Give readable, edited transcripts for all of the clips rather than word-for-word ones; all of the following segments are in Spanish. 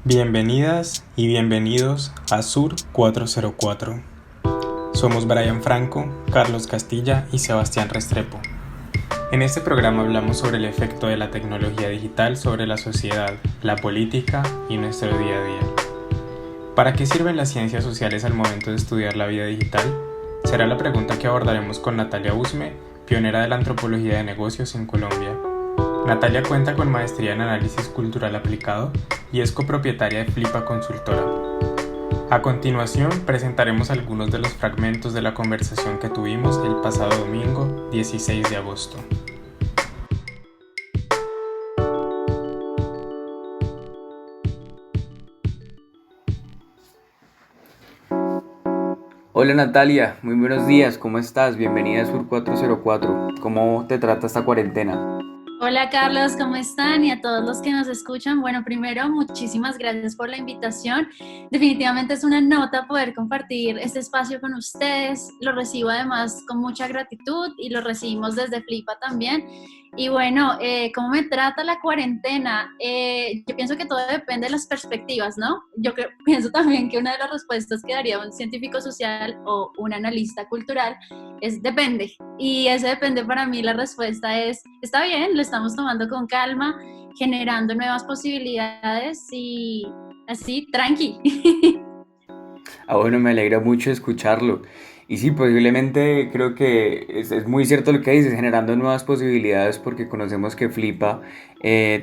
Bienvenidas y bienvenidos a Sur 404. Somos Brian Franco, Carlos Castilla y Sebastián Restrepo. En este programa hablamos sobre el efecto de la tecnología digital sobre la sociedad, la política y nuestro día a día. ¿Para qué sirven las ciencias sociales al momento de estudiar la vida digital? Será la pregunta que abordaremos con Natalia Usme, pionera de la antropología de negocios en Colombia. Natalia cuenta con maestría en análisis cultural aplicado y es copropietaria de Flipa Consultora. A continuación presentaremos algunos de los fragmentos de la conversación que tuvimos el pasado domingo 16 de agosto. Hola Natalia, muy buenos días, ¿cómo estás? Bienvenida a Sur 404. ¿Cómo te trata esta cuarentena? Hola Carlos, ¿cómo están? Y a todos los que nos escuchan. Bueno, primero, muchísimas gracias por la invitación. Definitivamente es una nota poder compartir este espacio con ustedes. Lo recibo además con mucha gratitud y lo recibimos desde Flipa también. Y bueno, ¿cómo me trata la cuarentena? Yo pienso que todo depende de las perspectivas, ¿no? Pienso también que una de las respuestas que daría un científico social o un analista cultural es depende. Y ese depende para mí, la respuesta es, está bien, lo estamos tomando con calma, generando nuevas posibilidades y así, tranqui. Bueno, me alegra mucho escucharlo. Y sí, posiblemente creo que es muy cierto lo que dices, generando nuevas posibilidades porque conocemos que Flipa,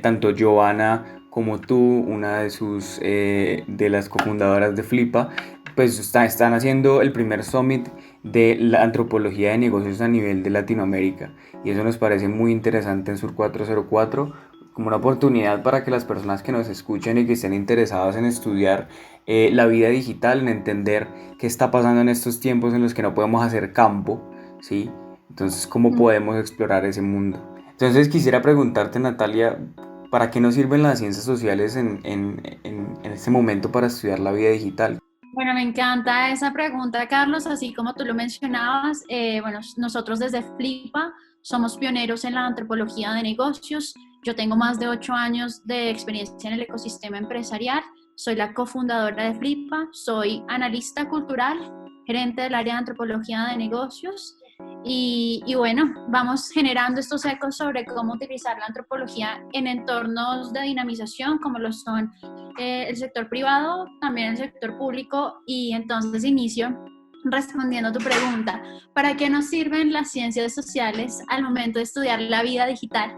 tanto Giovanna como tú, una de de las cofundadoras de Flipa, pues están haciendo el primer summit de la antropología de negocios a nivel de Latinoamérica. Y eso nos parece muy interesante en Sur 404 como una oportunidad para que las personas que nos escuchen y que estén interesadas en estudiar la vida digital, en entender qué está pasando en estos tiempos en los que no podemos hacer campo, ¿sí? Entonces, ¿cómo podemos explorar ese mundo? Entonces, quisiera preguntarte, Natalia, ¿para qué nos sirven las ciencias sociales en este momento para estudiar la vida digital? Bueno, me encanta esa pregunta, Carlos, así como tú lo mencionabas. Bueno, nosotros desde Flipa somos pioneros en la antropología de negocios. Yo tengo más de 8 años de experiencia en el ecosistema empresarial. Soy la cofundadora de Flipa, soy analista cultural, gerente del área de antropología de negocios. Y bueno, vamos generando estos ecos sobre cómo utilizar la antropología en entornos de dinamización, como lo son el sector privado, también el sector público, y entonces inicio respondiendo a tu pregunta, ¿para qué nos sirven las ciencias sociales al momento de estudiar la vida digital?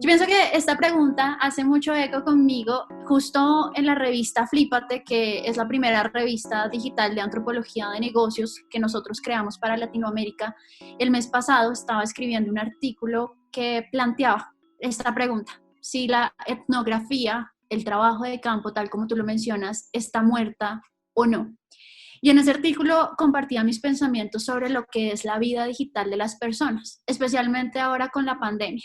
Yo pienso que esta pregunta hace mucho eco conmigo justo en la revista Flipate, que es la primera revista digital de antropología de negocios que nosotros creamos para Latinoamérica. El mes pasado estaba escribiendo un artículo que planteaba esta pregunta: si la etnografía, el trabajo de campo, tal como tú lo mencionas, está muerta o no. Y en ese artículo compartía mis pensamientos sobre lo que es la vida digital de las personas, especialmente ahora con la pandemia.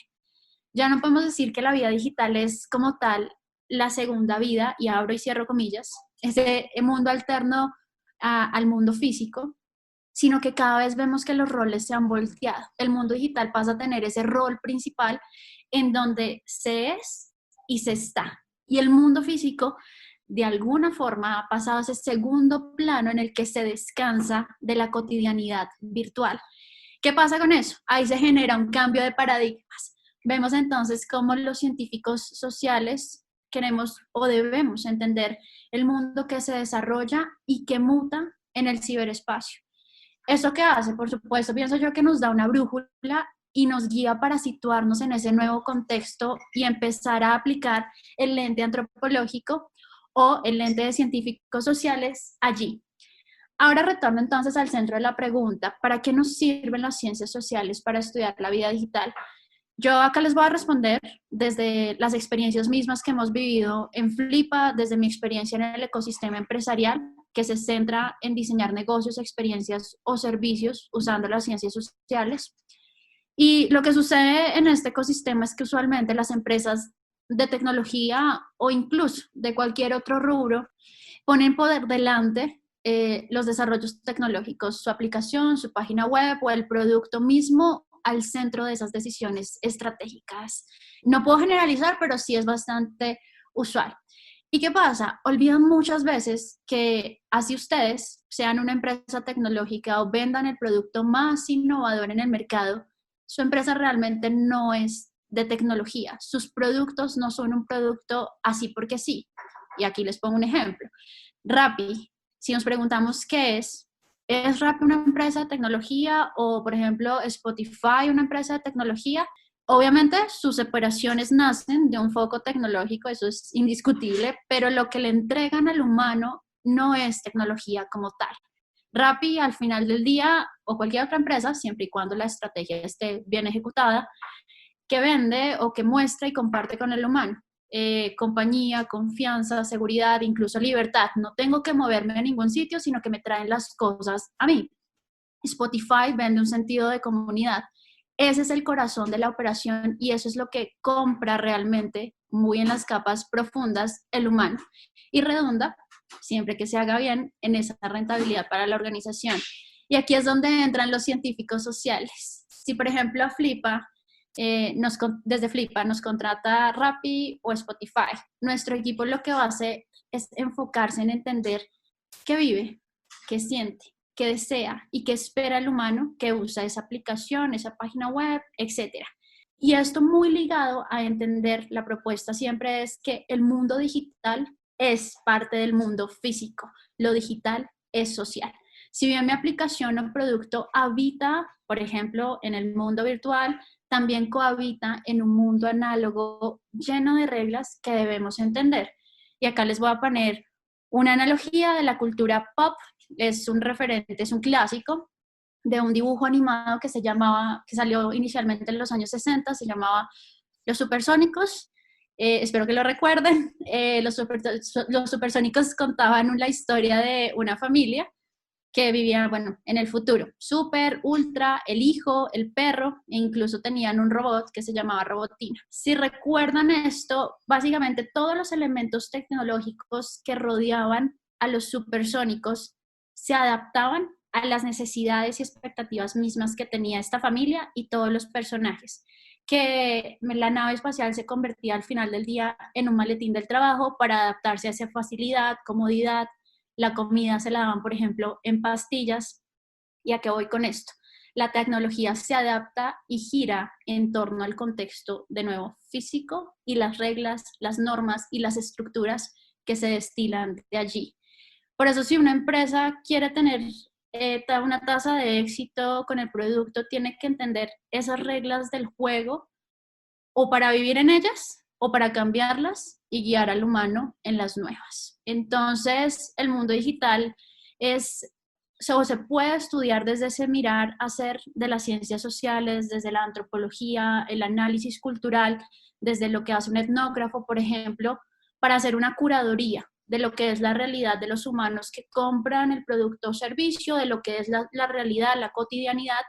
Ya no podemos decir que la vida digital es como tal la segunda vida, y abro y cierro comillas, ese mundo alterno al mundo físico, sino que cada vez vemos que los roles se han volteado. El mundo digital pasa a tener ese rol principal en donde se es y se está. Y el mundo físico, de alguna forma, ha pasado a ese segundo plano en el que se descansa de la cotidianidad virtual. ¿Qué pasa con eso? Ahí se genera un cambio de paradigmas. Vemos entonces cómo los científicos sociales queremos o debemos entender el mundo que se desarrolla y que muta en el ciberespacio. ¿Eso qué hace? Por supuesto, pienso yo que nos da una brújula y nos guía para situarnos en ese nuevo contexto y empezar a aplicar el lente antropológico o el lente de científicos sociales allí. Ahora retorno entonces al centro de la pregunta: ¿para qué nos sirven las ciencias sociales para estudiar la vida digital? Yo acá les voy a responder desde las experiencias mismas que hemos vivido en Flipa, desde mi experiencia en el ecosistema empresarial, que se centra en diseñar negocios, experiencias o servicios usando las ciencias sociales. Y lo que sucede en este ecosistema es que usualmente las empresas de tecnología o incluso de cualquier otro rubro ponen por delante los desarrollos tecnológicos, su aplicación, su página web o el producto mismo al centro de esas decisiones estratégicas. No puedo generalizar, pero sí es bastante usual. ¿Y qué pasa? Olvidan muchas veces que así ustedes sean una empresa tecnológica o vendan el producto más innovador en el mercado, su empresa realmente no es de tecnología. Sus productos no son un producto así porque sí. Y aquí les pongo un ejemplo. Rappi, si nos preguntamos qué ¿es Rappi una empresa de tecnología o, por ejemplo, Spotify una empresa de tecnología? Obviamente sus operaciones nacen de un foco tecnológico, eso es indiscutible, pero lo que le entregan al humano no es tecnología como tal. Rappi al final del día o cualquier otra empresa, siempre y cuando la estrategia esté bien ejecutada, que vende o que muestra y comparte con el humano. Compañía, confianza, seguridad, incluso libertad. No tengo que moverme a ningún sitio, sino que me traen las cosas a mí. Spotify vende un sentido de comunidad. Ese es el corazón de la operación y eso es lo que compra realmente, muy en las capas profundas, el humano. Y redunda, siempre que se haga bien, en esa rentabilidad para la organización. Y aquí es donde entran los científicos sociales. Si, por ejemplo, Flipa, desde Flipa nos contrata Rappi o Spotify, nuestro equipo lo que va a hacer es enfocarse en entender qué vive, qué siente, qué desea y qué espera el humano que usa esa aplicación, esa página web, etcétera. Y esto muy ligado a entender la propuesta siempre es que el mundo digital es parte del mundo físico. Lo digital es social. Si bien mi aplicación o producto habita, por ejemplo, en el mundo virtual, también cohabita en un mundo análogo lleno de reglas que debemos entender. Y acá les voy a poner una analogía de la cultura pop. Es un referente, es un clásico de un dibujo animado que salió inicialmente en los años 60, se llamaba Los Supersónicos. Espero que lo recuerden. Los Supersónicos contaban la historia de una familia que vivían, bueno, en el futuro. Super, Ultra, el hijo, el perro, e incluso tenían un robot que se llamaba Robotina. Si recuerdan esto, básicamente todos los elementos tecnológicos que rodeaban a los supersónicos se adaptaban a las necesidades y expectativas mismas que tenía esta familia y todos los personajes. Que la nave espacial se convertía al final del día en un maletín del trabajo para adaptarse a esa facilidad, comodidad. La comida se la daban, por ejemplo, en pastillas. ¿Y a qué voy con esto? La tecnología se adapta y gira en torno al contexto, de nuevo, físico y las reglas, las normas y las estructuras que se destilan de allí. Por eso, si una empresa quiere tener una tasa de éxito con el producto, tiene que entender esas reglas del juego o para vivir en ellas o para cambiarlas y guiar al humano en las nuevas. Entonces, el mundo digital se puede estudiar desde ese mirar, hacer de las ciencias sociales, desde la antropología, el análisis cultural, desde lo que hace un etnógrafo, por ejemplo, para hacer una curaduría de lo que es la realidad de los humanos que compran el producto o servicio, de lo que es la realidad, la cotidianidad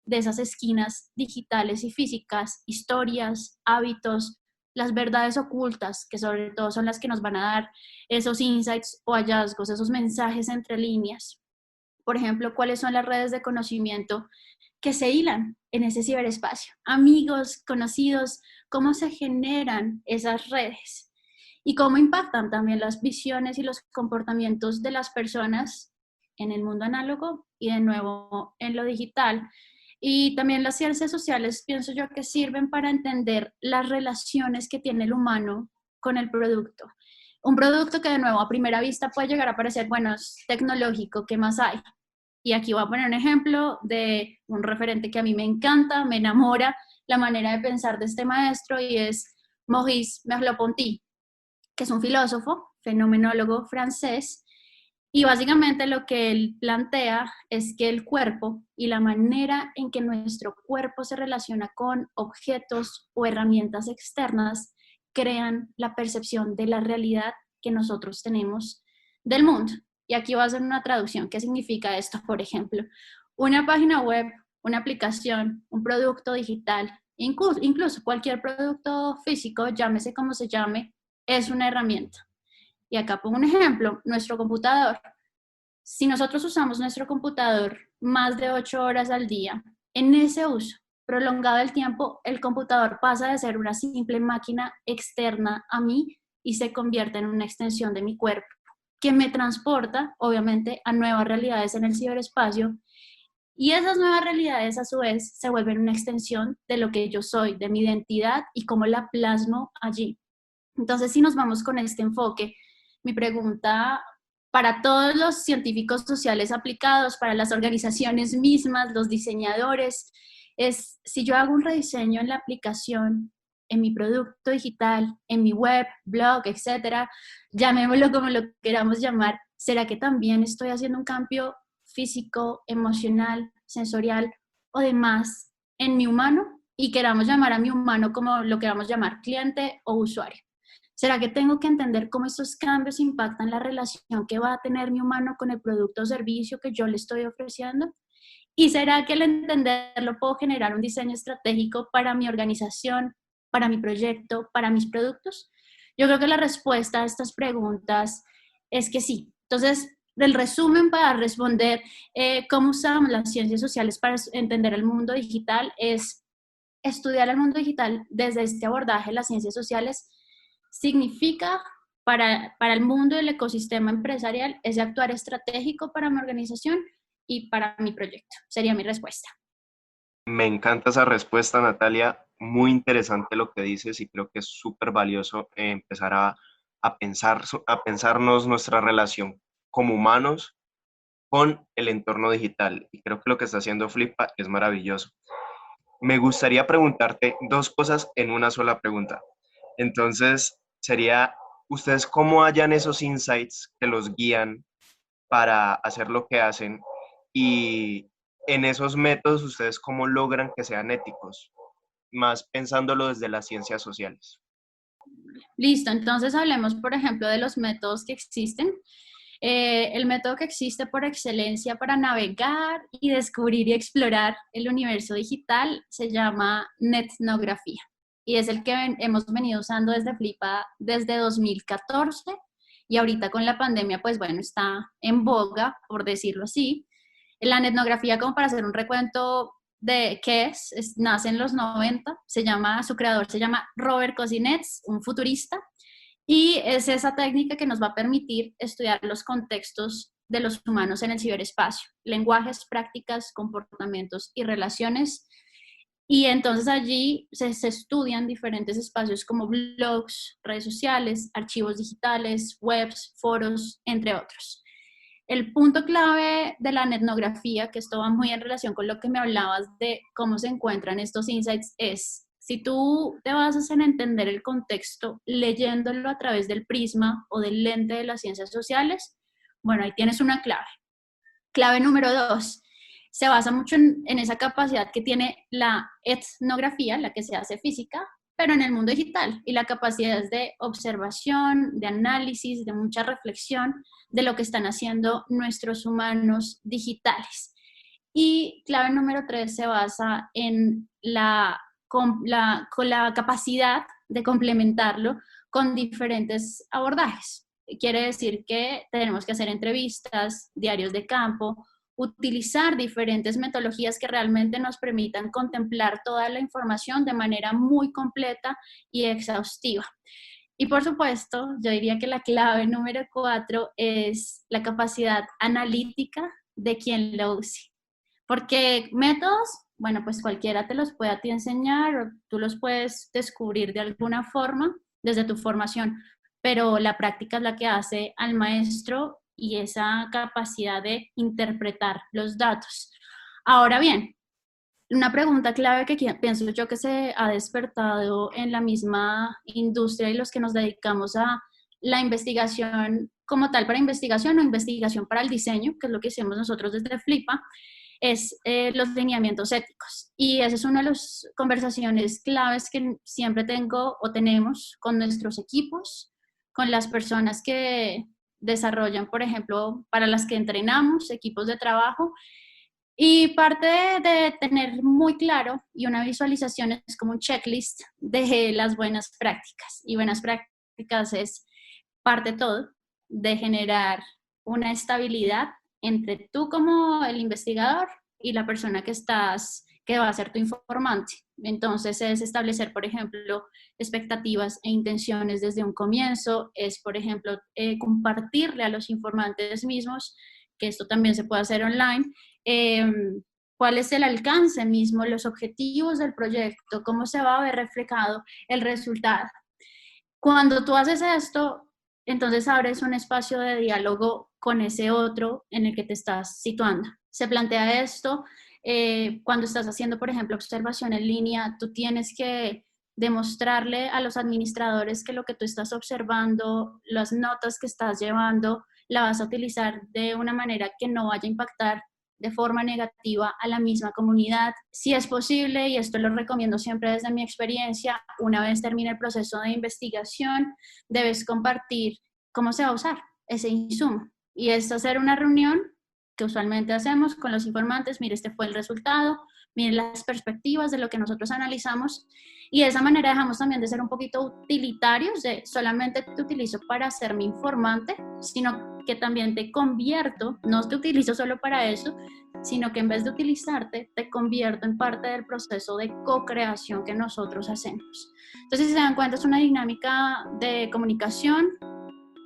de esas esquinas digitales y físicas, historias, hábitos, las verdades ocultas, que sobre todo son las que nos van a dar esos insights o hallazgos, esos mensajes entre líneas. Por ejemplo, cuáles son las redes de conocimiento que se hilan en ese ciberespacio. Amigos, conocidos, cómo se generan esas redes y cómo impactan también las visiones y los comportamientos de las personas en el mundo análogo y de nuevo en lo digital. Y también las ciencias sociales pienso yo que sirven para entender las relaciones que tiene el humano con el producto. Un producto que de nuevo a primera vista puede llegar a parecer, bueno, es tecnológico, ¿qué más hay? Y aquí voy a poner un ejemplo de un referente que a mí me encanta, me enamora la manera de pensar de este maestro y es Maurice Merleau-Ponty, que es un filósofo, fenomenólogo francés, y básicamente lo que él plantea es que el cuerpo y la manera en que nuestro cuerpo se relaciona con objetos o herramientas externas crean la percepción de la realidad que nosotros tenemos del mundo. Y aquí va a ser una traducción. ¿Qué significa esto? Por ejemplo, una página web, una aplicación, un producto digital, incluso cualquier producto físico, llámese como se llame, es una herramienta. Y acá pongo un ejemplo, nuestro computador. Si nosotros usamos nuestro computador más de 8 horas al día, en ese uso prolongado del tiempo, el computador pasa de ser una simple máquina externa a mí y se convierte en una extensión de mi cuerpo, que me transporta, obviamente, a nuevas realidades en el ciberespacio, y esas nuevas realidades, a su vez, se vuelven una extensión de lo que yo soy, de mi identidad y cómo la plasmo allí. Entonces, si nos vamos con este enfoque, mi pregunta para todos los científicos sociales aplicados, para las organizaciones mismas, los diseñadores, es si yo hago un rediseño en la aplicación, en mi producto digital, en mi web, blog, etcétera, llamémoslo como lo queramos llamar, ¿será que también estoy haciendo un cambio físico, emocional, sensorial o demás en mi humano? Y queramos llamar a mi humano como lo queramos llamar, cliente o usuario. ¿Será que tengo que entender cómo estos cambios impactan la relación que va a tener mi humano con el producto o servicio que yo le estoy ofreciendo? ¿Y será que al entenderlo puedo generar un diseño estratégico para mi organización, para mi proyecto, para mis productos? Yo creo que la respuesta a estas preguntas es que sí. Entonces, el resumen para responder cómo usamos las ciencias sociales para entender el mundo digital es estudiar el mundo digital desde este abordaje, las ciencias sociales, significa para el mundo del ecosistema empresarial es actuar estratégico para mi organización y para mi proyecto. Sería mi respuesta. Me encanta esa respuesta, Natalia. Muy interesante lo que dices y creo que es súper valioso empezar a pensarnos nuestra relación como humanos con el entorno digital. Y creo que lo que está haciendo Flipa es maravilloso. Me gustaría preguntarte dos cosas en una sola pregunta. Entonces, sería, ¿ustedes cómo hallan esos insights que los guían para hacer lo que hacen? Y en esos métodos, ¿ustedes cómo logran que sean éticos? Más pensándolo desde las ciencias sociales. Listo, entonces hablemos, por ejemplo, de los métodos que existen. El método que existe por excelencia para navegar y descubrir y explorar el universo digital se llama netnografía y es el que hemos venido usando desde Flipa desde 2014 y ahorita con la pandemia, pues bueno, está en boga, por decirlo así. La netnografía, como para hacer un recuento de qué nace en los 90, su creador se llama Robert Kozinets, un futurista, y es esa técnica que nos va a permitir estudiar los contextos de los humanos en el ciberespacio, lenguajes, prácticas, comportamientos y relaciones. Y entonces allí se estudian diferentes espacios como blogs, redes sociales, archivos digitales, webs, foros, entre otros. El punto clave de la etnografía, que esto va muy en relación con lo que me hablabas de cómo se encuentran estos insights, es si tú te basas en entender el contexto leyéndolo a través del prisma o del lente de las ciencias sociales, bueno, ahí tienes una clave. Clave número 2, se basa mucho en esa capacidad que tiene la etnografía, la que se hace física, pero en el mundo digital, y la capacidad es de observación, de análisis, de mucha reflexión de lo que están haciendo nuestros humanos digitales. Y clave número 3 se basa en con la capacidad de complementarlo con diferentes abordajes. Quiere decir que tenemos que hacer entrevistas, diarios de campo, utilizar diferentes metodologías que realmente nos permitan contemplar toda la información de manera muy completa y exhaustiva. Y por supuesto, yo diría que la clave número 4 es la capacidad analítica de quien lo use. Porque métodos, bueno, pues cualquiera te los puede a ti enseñar o tú los puedes descubrir de alguna forma desde tu formación, pero la práctica es la que hace al maestro y esa capacidad de interpretar los datos. Ahora bien, una pregunta clave que pienso yo que se ha despertado en la misma industria y los que nos dedicamos a la investigación como tal para investigación o investigación para el diseño, que es lo que hacemos nosotros desde Flipa, es los lineamientos éticos. Y esa es una de las conversaciones claves que siempre tengo o tenemos con nuestros equipos, con las personas que desarrollan, por ejemplo, para las que entrenamos, equipos de trabajo. Y parte de tener muy claro y una visualización es como un checklist de las buenas prácticas. Y buenas prácticas es parte todo de generar una estabilidad entre tú como el investigador y la persona que estás que va a ser tu informante. Entonces es establecer, por ejemplo, expectativas e intenciones desde un comienzo, es, por ejemplo, compartirle a los informantes mismos, que esto también se puede hacer online, cuál es el alcance mismo, los objetivos del proyecto, cómo se va a ver reflejado el resultado. Cuando tú haces esto, entonces abres un espacio de diálogo con ese otro en el que te estás situando. Se plantea esto cuando estás haciendo, por ejemplo, observación en línea, tú tienes que demostrarle a los administradores que lo que tú estás observando, las notas que estás llevando, la vas a utilizar de una manera que no vaya a impactar de forma negativa a la misma comunidad. Si es posible, y esto lo recomiendo siempre desde mi experiencia, una vez termine el proceso de investigación, debes compartir cómo se va a usar ese insumo. Y es hacer una reunión que usualmente hacemos con los informantes, mire, este fue el resultado, mire las perspectivas de lo que nosotros analizamos, y de esa manera dejamos también de ser un poquito utilitarios, de solamente te utilizo para ser mi informante, sino que también te convierto, no te utilizo solo para eso, sino que en vez de utilizarte, te convierto en parte del proceso de co-creación que nosotros hacemos. Entonces, si se dan cuenta, es una dinámica de comunicación,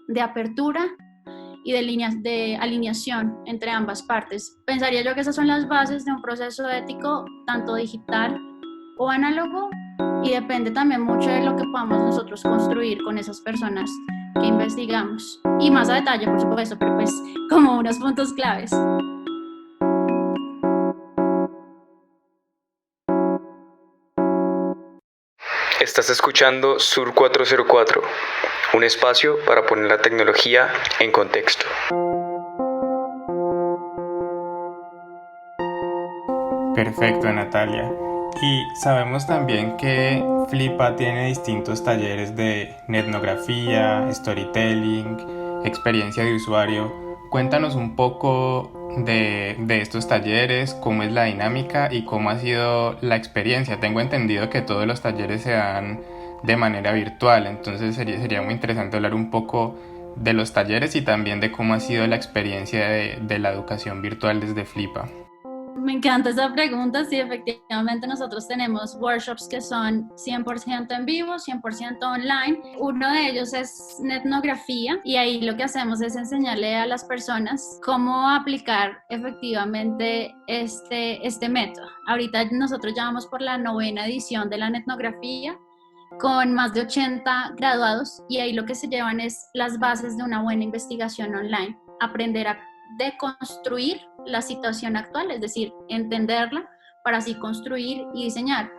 de apertura y de alineación entre ambas partes. Pensaría yo que esas son las bases de un proceso ético, tanto digital o análogo, y depende también mucho de lo que podamos nosotros construir con esas personas que investigamos. Y más a detalle, por supuesto, pero pues como unos puntos claves. Estás escuchando Sur 404, un espacio para poner la tecnología en contexto. Perfecto, Natalia. Y sabemos también que Flipa tiene distintos talleres de etnografía, storytelling, experiencia de usuario. Cuéntanos un poco de estos talleres, cómo es la dinámica y cómo ha sido la experiencia. Tengo entendido que todos los talleres se dan de manera virtual, entonces sería muy interesante hablar un poco de los talleres y también de cómo ha sido la experiencia de la educación virtual desde Flipa. Me encanta esa pregunta. Sí, efectivamente nosotros tenemos workshops que son 100% en vivo, 100% online. Uno de ellos es etnografía y ahí lo que hacemos es enseñarle a las personas cómo aplicar efectivamente este método. Ahorita nosotros ya vamos por la 9ª edición de la etnografía con más de 80 graduados y ahí lo que se llevan es las bases de una buena investigación online, aprender a deconstruir la situación actual, es decir, entenderla para así construir y diseñar.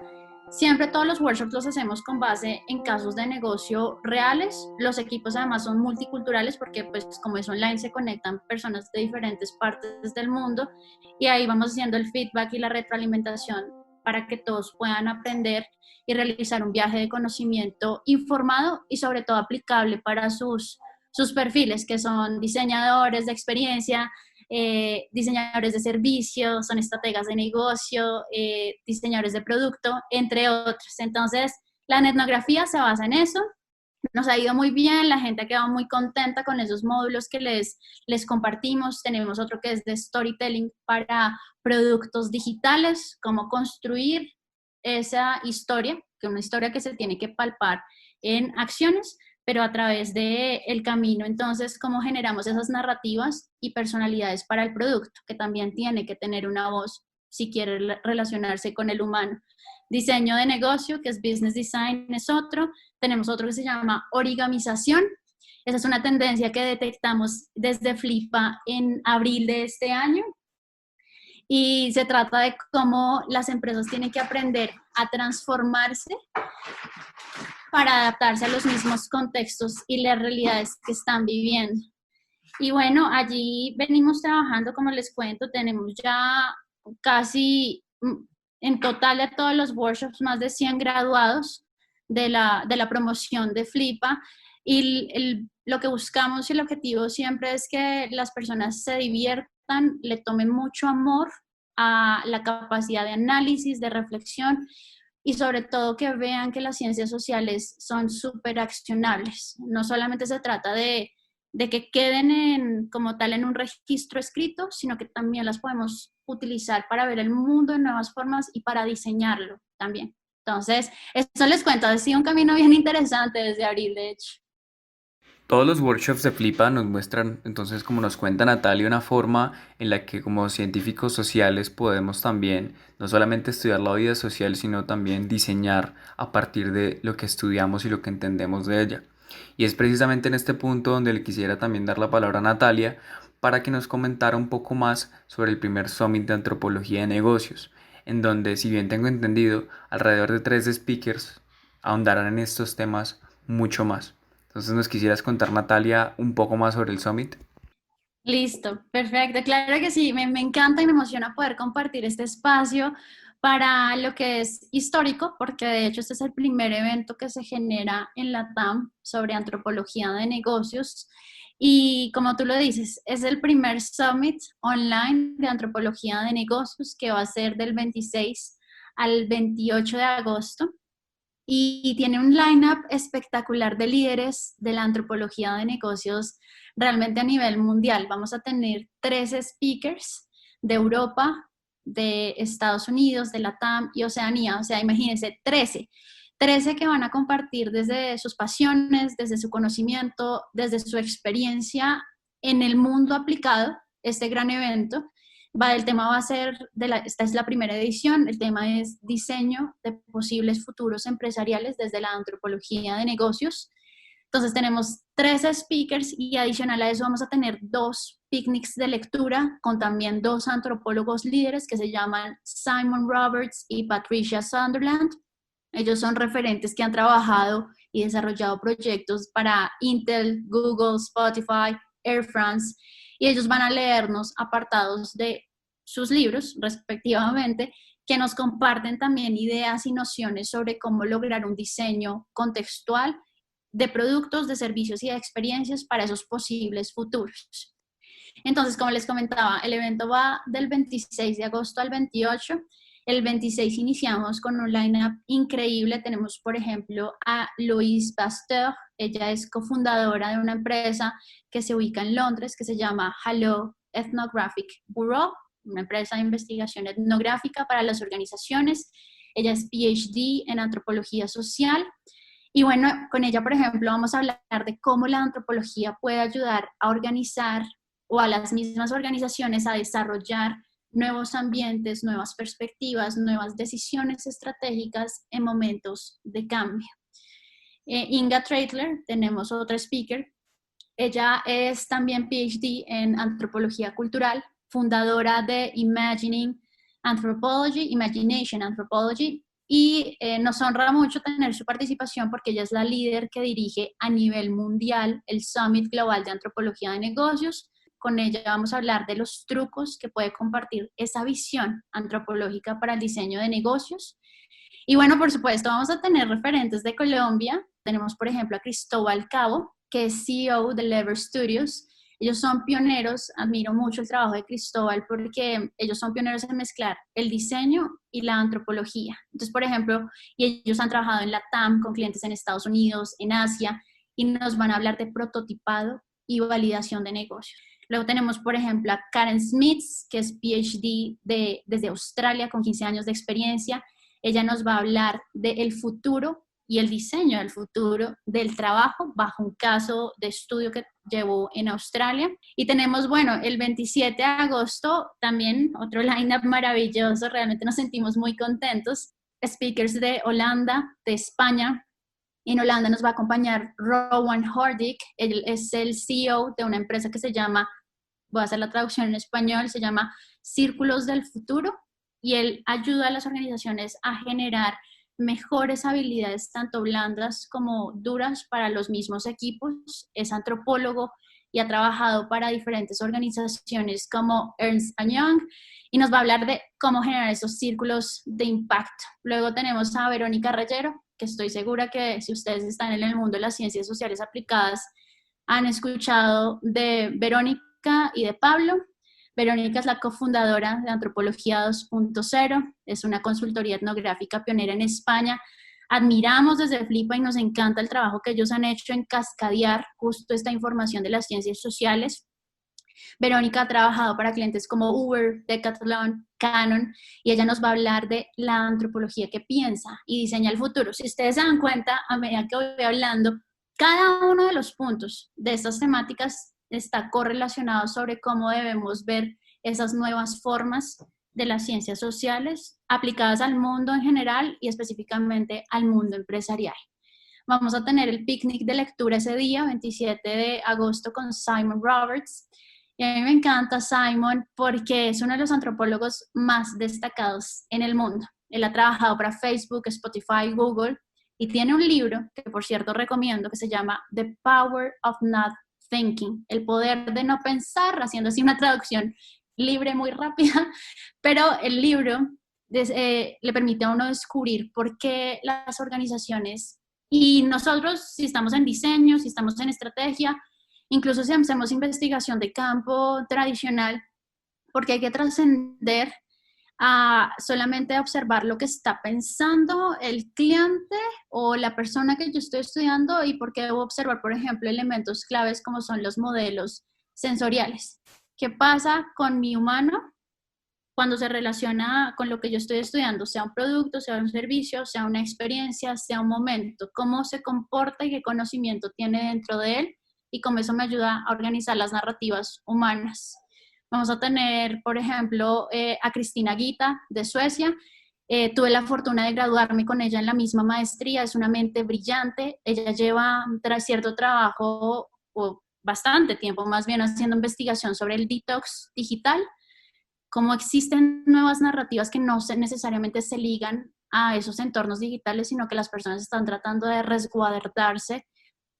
Siempre todos los workshops los hacemos con base en casos de negocio reales. Los equipos además son multiculturales porque pues como es online se conectan personas de diferentes partes del mundo y ahí vamos haciendo el feedback y la retroalimentación para que todos puedan aprender y realizar un viaje de conocimiento informado y sobre todo aplicable para sus perfiles, que son diseñadores de experiencia, diseñadores de servicios, son estrategas de negocio, diseñadores de producto, entre otros. Entonces, la etnografía se basa en eso. Nos ha ido muy bien, la gente ha quedado muy contenta con esos módulos que les compartimos. Tenemos otro que es de storytelling para productos digitales, cómo construir esa historia, que es una historia que se tiene que palpar en acciones, pero a través del camino. Entonces, cómo generamos esas narrativas y personalidades para el producto, que también tiene que tener una voz si quiere relacionarse con el humano. Diseño de negocio, que es business design, es otro. Tenemos otro que se llama origamización. Esa es una tendencia que detectamos desde Flipa en abril de este año. Y se trata de cómo las empresas tienen que aprender a transformarse para adaptarse a los mismos contextos y las realidades que están viviendo. Y bueno, allí venimos trabajando, como les cuento, tenemos ya casi en total de todos los workshops más de 100 graduados de la promoción de Flipa y lo que buscamos y el objetivo siempre es que las personas se diviertan, le tomen mucho amor a la capacidad de análisis, de reflexión y sobre todo que vean que las ciencias sociales son súper accionables. No solamente se trata de de que queden como tal en un registro escrito, sino que también las podemos utilizar para ver el mundo de nuevas formas y para diseñarlo también. Entonces, eso les cuento, ha sido un camino bien interesante desde abril, de hecho. Todos los workshops de Flipa nos muestran, entonces, como nos cuenta Natalia, una forma en la que como científicos sociales podemos también no solamente estudiar la vida social, sino también diseñar a partir de lo que estudiamos y lo que entendemos de ella. Y es precisamente en este punto donde le quisiera también dar la palabra a Natalia para que nos comentara un poco más sobre el primer Summit de Antropología de Negocios, en donde, si bien tengo entendido, alrededor de 3 speakers ahondarán en estos temas mucho más. Entonces, ¿nos quisieras contar, Natalia, un poco más sobre el Summit? Listo, perfecto. Claro que sí, me encanta y me emociona poder compartir este espacio para lo que es histórico, porque de hecho este es el primer evento que se genera en la TAM sobre antropología de negocios. Y como tú lo dices, es el primer summit online de antropología de negocios que va a ser del 26 al 28 de agosto y tiene un line-up espectacular de líderes de la antropología de negocios realmente a nivel mundial. Vamos a tener 13 speakers de Europa, de Estados Unidos, de la TAM y Oceanía. O sea, imagínense, 13 que van a compartir desde sus pasiones, desde su conocimiento, desde su experiencia en el mundo aplicado, este gran evento. El tema va a ser, esta es la primera edición, el tema es diseño de posibles futuros empresariales desde la antropología de negocios. Entonces tenemos 13 speakers y adicional a eso vamos a tener 2 picnics de lectura con también 2 antropólogos líderes que se llaman Simon Roberts y Patricia Sunderland. Ellos son referentes que han trabajado y desarrollado proyectos para Intel, Google, Spotify, Air France, y ellos van a leernos apartados de sus libros, respectivamente, que nos comparten también ideas y nociones sobre cómo lograr un diseño contextual de productos, de servicios y de experiencias para esos posibles futuros. Entonces, como les comentaba, el evento va del 26 de agosto al 28. El 26 iniciamos con un line-up increíble. Tenemos, por ejemplo, a Louise Pasteur. Ella es cofundadora de una empresa que se ubica en Londres, que se llama Hello Ethnographic Bureau, una empresa de investigación etnográfica para las organizaciones. Ella es PhD en antropología social. Y bueno, con ella, por ejemplo, vamos a hablar de cómo la antropología puede ayudar a organizar o a las mismas organizaciones a desarrollar nuevos ambientes, nuevas perspectivas, nuevas decisiones estratégicas en momentos de cambio. Inga Treitler, tenemos otra speaker. Ella es también PhD en antropología cultural, fundadora de Imagination Anthropology, y nos honra mucho tener su participación porque ella es la líder que dirige a nivel mundial el Summit Global de Antropología de Negocios. Con ella vamos a hablar de los trucos que puede compartir esa visión antropológica para el diseño de negocios. Y bueno, por supuesto, vamos a tener referentes de Colombia. Tenemos, por ejemplo, a Cristóbal Cabo, que es CEO de Lever Studios. Ellos son pioneros, admiro mucho el trabajo de Cristóbal porque ellos son pioneros en mezclar el diseño y la antropología. Entonces, por ejemplo, y ellos han trabajado en la TAM con clientes en Estados Unidos, en Asia, y nos van a hablar de prototipado y validación de negocios. Luego tenemos, por ejemplo, a Karen Smith, que es PhD desde Australia con 15 años de experiencia. Ella nos va a hablar del futuro y el diseño del futuro del trabajo bajo un caso de estudio que llevó en Australia. Y tenemos, bueno, el 27 de agosto también otro line-up maravilloso, realmente nos sentimos muy contentos. Speakers de Holanda, de España. En Holanda nos va a acompañar Rowan Hardik, él es el CEO de una empresa que se llama, voy a hacer la traducción en español, se llama Círculos del Futuro, y él ayuda a las organizaciones a generar mejores habilidades, tanto blandas como duras, para los mismos equipos. Es antropólogo y ha trabajado para diferentes organizaciones como Ernst Young y nos va a hablar de cómo generar esos círculos de impacto. Luego tenemos a Verónica Reyero, que estoy segura que si ustedes están en el mundo de las ciencias sociales aplicadas, han escuchado de Verónica y de Pablo. Verónica es la cofundadora de Antropología 2.0, es una consultoría etnográfica pionera en España. admiramos desde Flipa y nos encanta el trabajo que ellos han hecho en cascadear justo esta información de las ciencias sociales. Verónica ha trabajado para clientes como Uber, Decathlon, Canon, y ella nos va a hablar de la antropología que piensa y diseña el futuro. Si ustedes se dan cuenta, a medida que voy hablando, cada uno de los puntos de estas temáticas está correlacionado sobre cómo debemos ver esas nuevas formas de las ciencias sociales aplicadas al mundo en general y específicamente al mundo empresarial. Vamos a tener el picnic de lectura ese día, 27 de agosto, con Simon Roberts. Y a mí me encanta Simon porque es uno de los antropólogos más destacados en el mundo. Él ha trabajado para Facebook, Spotify, Google y tiene un libro que, por cierto, recomiendo, que se llama The Power of Not Thinking, el poder de no pensar, haciendo así una traducción libre, muy rápida, pero el libro le permite a uno descubrir por qué las organizaciones y nosotros, si estamos en diseño, si estamos en estrategia, incluso si hacemos investigación de campo tradicional, porque hay que trascender a solamente observar lo que está pensando el cliente o la persona que yo estoy estudiando y porque debo observar, por ejemplo, elementos claves como son los modelos sensoriales. ¿Qué pasa con mi humano cuando se relaciona con lo que yo estoy estudiando, sea un producto, sea un servicio, sea una experiencia, sea un momento? ¿Cómo se comporta y qué conocimiento tiene dentro de él? Y cómo eso me ayuda a organizar las narrativas humanas. Vamos a tener, por ejemplo, a Cristina Guita de Suecia. Tuve la fortuna de graduarme con ella en la misma maestría. Es una mente brillante. Ella lleva cierto trabajo, o bastante tiempo más bien, haciendo investigación sobre el detox digital, cómo existen nuevas narrativas que no necesariamente se ligan a esos entornos digitales, sino que las personas están tratando de resguardarse,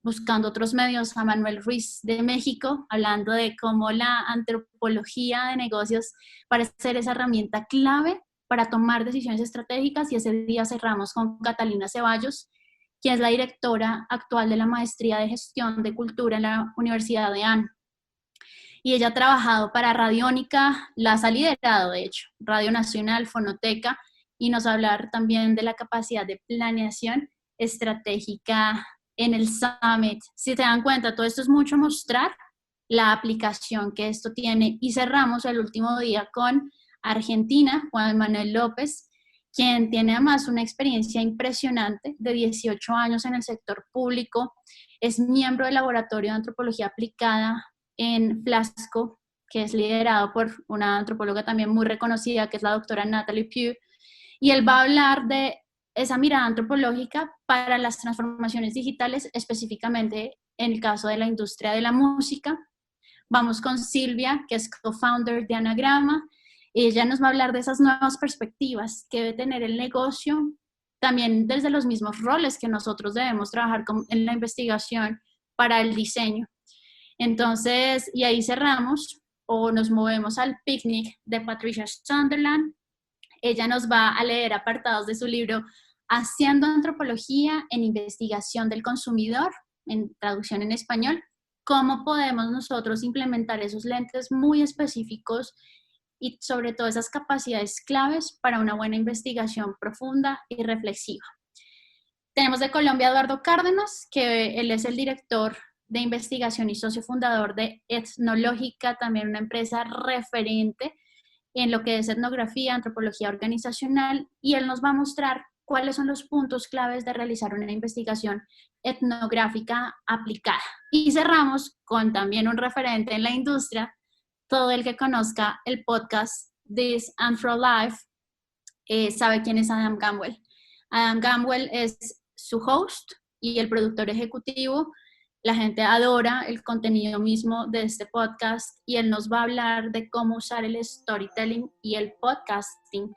buscando otros medios. A Manuel Ruiz de México, hablando de cómo la antropología de negocios parece ser esa herramienta clave para tomar decisiones estratégicas. Y ese día cerramos con Catalina Ceballos, quien es la directora actual de la Maestría de Gestión de Cultura en la Universidad de Ann. Y ella ha trabajado para Radiónica, las ha liderado de hecho, Radio Nacional, Fonoteca, y nos va a hablar también de la capacidad de planeación estratégica en el Summit. Si te dan cuenta, todo esto es mucho mostrar la aplicación que esto tiene. Y cerramos el último día con Argentina, Juan Manuel López, quien tiene además una experiencia impresionante de 18 años en el sector público. Es miembro del Laboratorio de Antropología Aplicada en Flasco, que es liderado por una antropóloga también muy reconocida, que es la doctora Natalie Pugh, y él va a hablar de esa mirada antropológica para las transformaciones digitales, específicamente en el caso de la industria de la música. Vamos con Silvia, que es co-founder de Anagrama. Ella nos va a hablar de esas nuevas perspectivas que debe tener el negocio, también desde los mismos roles que nosotros debemos trabajar en la investigación para el diseño. Entonces, y ahí cerramos o nos movemos al picnic de Patricia Sunderland. Ella nos va a leer apartados de su libro Haciendo Antropología en Investigación del Consumidor, en traducción en español, cómo podemos nosotros implementar esos lentes muy específicos y sobre todo esas capacidades claves para una buena investigación profunda y reflexiva. Tenemos de Colombia a Eduardo Cárdenas, que él es el director de investigación y socio fundador de Etnológica, también una empresa referente en lo que es etnografía, antropología organizacional, y él nos va a mostrar cuáles son los puntos claves de realizar una investigación etnográfica aplicada. Y cerramos con también un referente en la industria. Todo el que conozca el podcast This Afro Life sabe quién es Adam Gamwell. Adam Gamwell es su host y el productor ejecutivo. La gente adora el contenido mismo de este podcast y él nos va a hablar de cómo usar el storytelling y el podcasting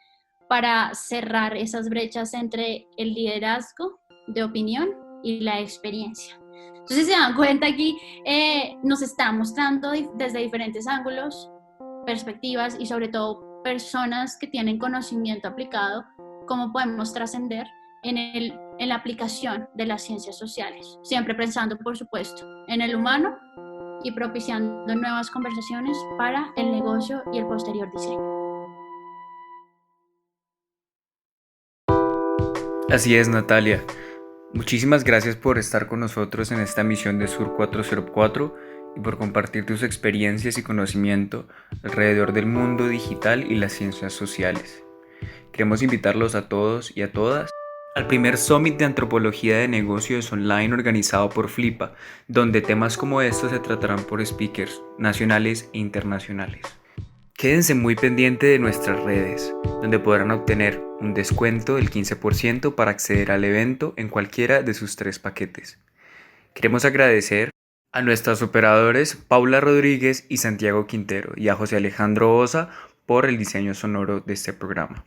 para cerrar esas brechas entre el liderazgo de opinión y la experiencia. Entonces, se dan cuenta aquí, nos está mostrando desde diferentes ángulos, perspectivas y sobre todo personas que tienen conocimiento aplicado, cómo podemos trascender en la aplicación de las ciencias sociales, siempre pensando, por supuesto, en el humano y propiciando nuevas conversaciones para el negocio y el posterior diseño. Así es, Natalia. Muchísimas gracias por estar con nosotros en esta misión de Sur 404 y por compartir tus experiencias y conocimiento alrededor del mundo digital y las ciencias sociales. Queremos invitarlos a todos y a todas al primer Summit de Antropología de Negocios Online organizado por Flipa, donde temas como estos se tratarán por speakers nacionales e internacionales. Quédense muy pendiente de nuestras redes, donde podrán obtener un descuento del 15% para acceder al evento en cualquiera de sus 3 paquetes. Queremos agradecer a nuestros operadores Paula Rodríguez y Santiago Quintero y a José Alejandro Osa por el diseño sonoro de este programa.